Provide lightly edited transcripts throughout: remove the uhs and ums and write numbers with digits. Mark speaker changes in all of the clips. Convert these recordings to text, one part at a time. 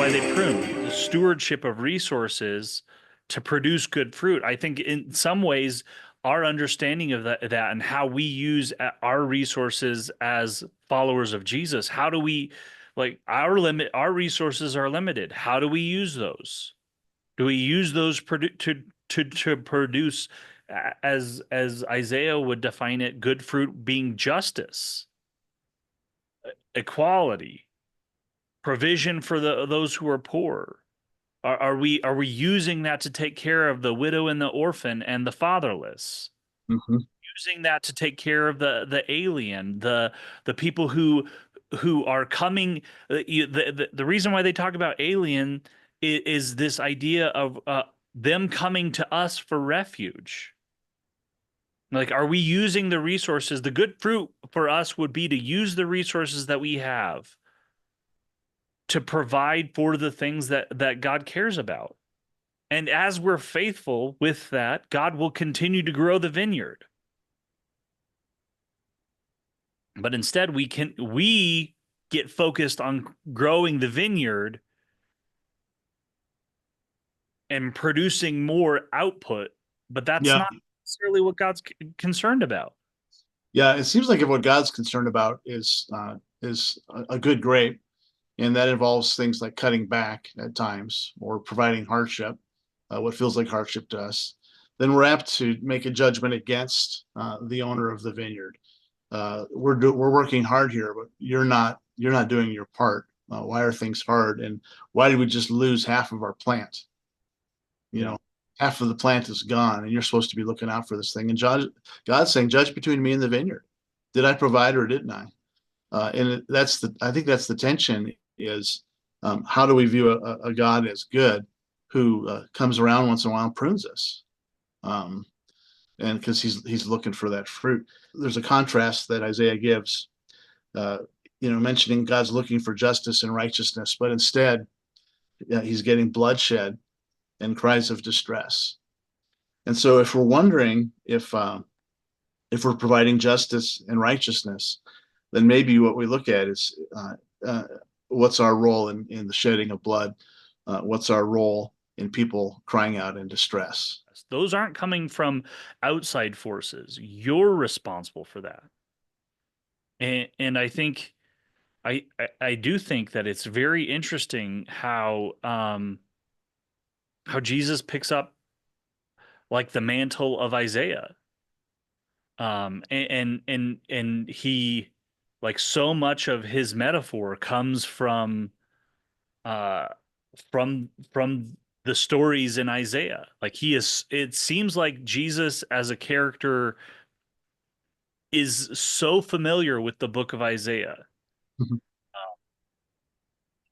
Speaker 1: why they prune. The stewardship of resources to produce good fruit. I think in some ways, our understanding of that and how we use our resources as followers of Jesus, how do we like our resources are limited. How do we use those? Do we use those to produce, as Isaiah would define it, good fruit being justice, equality, provision for those who are poor? Are we using that to take care of the widow and the orphan and the fatherless?
Speaker 2: Hmm.
Speaker 1: Using that to take care of the alien, the people who are coming. The reason why they talk about alien is this idea of them coming to us for refuge. Like, are we using the resources? The good fruit for us would be to use the resources that we have to provide for the things that God cares about. And as we're faithful with that, God will continue to grow the vineyard. But instead we get focused on growing the vineyard and producing more output, but that's
Speaker 2: Yeah,
Speaker 1: not necessarily what God's concerned about.
Speaker 2: yeah. It seems like if what God's concerned about is a good grape, and that involves things like cutting back at times or providing hardship, what feels like hardship to us, then we're apt to make a judgment against the owner of the vineyard. We're working hard here, but you're not doing your part. Why are things hard, and why did we just lose half of our plant? You
Speaker 1: Yeah.
Speaker 2: know, half of the plant is gone, and you're supposed to be looking out for this thing. And God's saying, judge between me and the vineyard. Did I provide or didn't I? I think that's the tension is, how do we view a God as good who comes around once in a while and prunes us? Um, and because he's looking for that fruit. There's a contrast that Isaiah gives, uh, mentioning God's looking for justice and righteousness, but instead he's getting bloodshed and cries of distress. And so, if we're wondering if we're providing justice and righteousness, then maybe what we look at is what's our role in the shedding of blood? What's our role in people crying out in distress?
Speaker 1: Those aren't coming from outside forces. You're responsible for that. And I think I do think that it's very interesting how Jesus picks up like the mantle of Isaiah. And he, like, so much of his metaphor comes uh from the stories in Isaiah. Like, it seems like Jesus as a character is so familiar with the book of Isaiah.
Speaker 2: Mhm.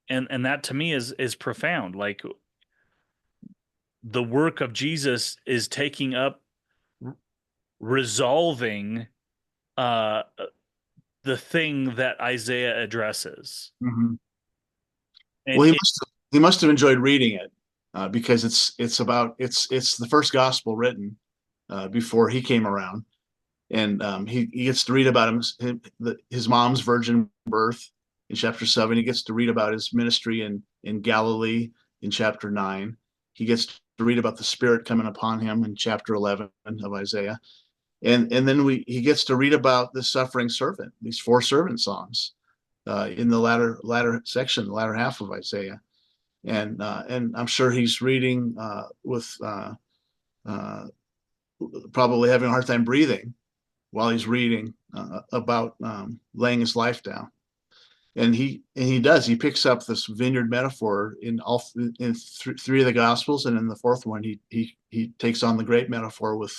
Speaker 1: And that to me is profound. Like, the work of Jesus is taking up resolving uh the thing that Isaiah addresses.
Speaker 2: Mhm.
Speaker 1: And
Speaker 2: Well,
Speaker 1: it,
Speaker 2: he must have enjoyed reading it, because it's the first gospel written before he came around, and he gets to read about his mom's virgin birth in chapter 7. He gets to read about his ministry in Galilee in chapter 9. He gets to read about the Spirit coming upon him in chapter 11 of Isaiah, and then he gets to read about the suffering servant, these four servant songs in the latter section, the latter half of Isaiah, and I'm sure he's reading with uh, probably having a hard time breathing while he's reading about laying his life down. And he picks up this vineyard metaphor three of the gospels, and in the fourth one he takes on the great metaphor with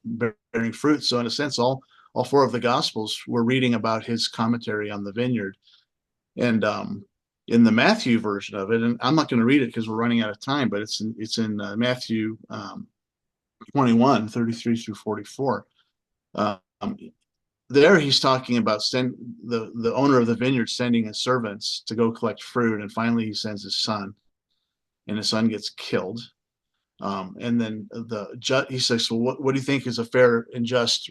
Speaker 2: bearing fruit. So in a sense, all four of the gospels were reading about his commentary on the vineyard. And in the Matthew version of it, and I'm not going to read it because we're running out of time, but it's in Matthew 21, 33 through 44. Um, there he's talking about the owner of the vineyard sending his servants to go collect fruit, and finally he sends his son, and his son gets killed. And then he says, "Well, what do you think is a fair and just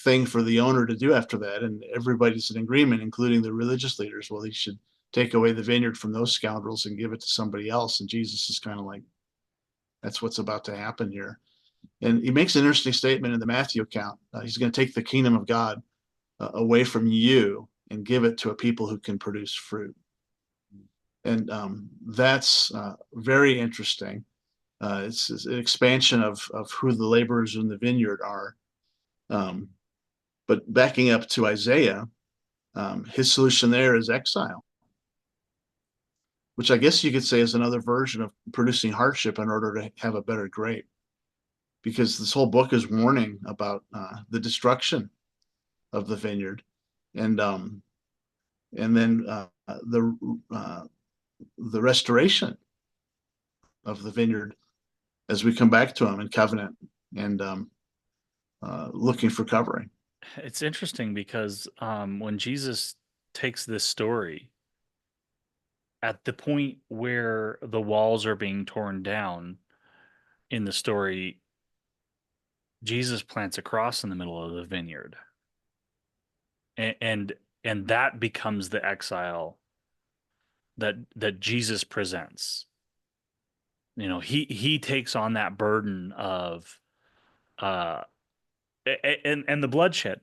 Speaker 2: thing for the owner to do after that?" And everybody's in agreement, including the religious leaders. Well, he should take away the vineyard from those scoundrels and give it to somebody else. And Jesus is kind of like, that's what's about to happen here. And he makes an interesting statement in the Matthew account. He's going to take the kingdom of God away from you and give it to a people who can produce fruit. And that's very interesting. It's an expansion of who the laborers in the vineyard are. But backing up to Isaiah, his solution there is exile, which I guess you could say is another version of producing hardship in order to have a better grape. Because this whole book is warning about the destruction of the vineyard, and then the restoration of the vineyard as we come back to him in covenant and looking for covering.
Speaker 1: It's interesting because when Jesus takes this story at the point where the walls are being torn down in the story, Jesus plants a cross in the middle of the vineyard, and that becomes the exile that Jesus presents. You know, he takes on that burden of uh and the bloodshed.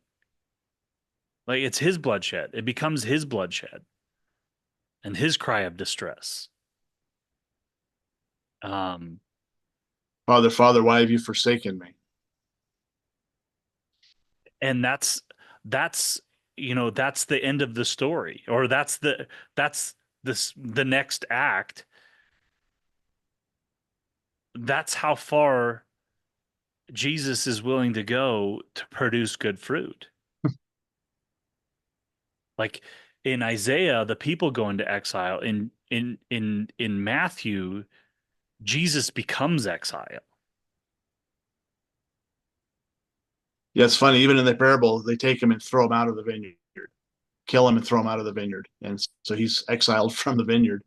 Speaker 1: Like, it's his bloodshed. It becomes his bloodshed and his cry of distress. Um,
Speaker 2: Father, Father, why have you forsaken me?
Speaker 1: and that's that's the end of the story, or that's the next act. That's how far Jesus is willing to go to produce good fruit. Like in Isaiah, the people go into exile. In Matthew, Jesus becomes exile.
Speaker 2: Yeah, it's funny. Even in the parable, they take him and throw him out of the vineyard, kill him and throw him out of the vineyard, and so he's exiled from the vineyard.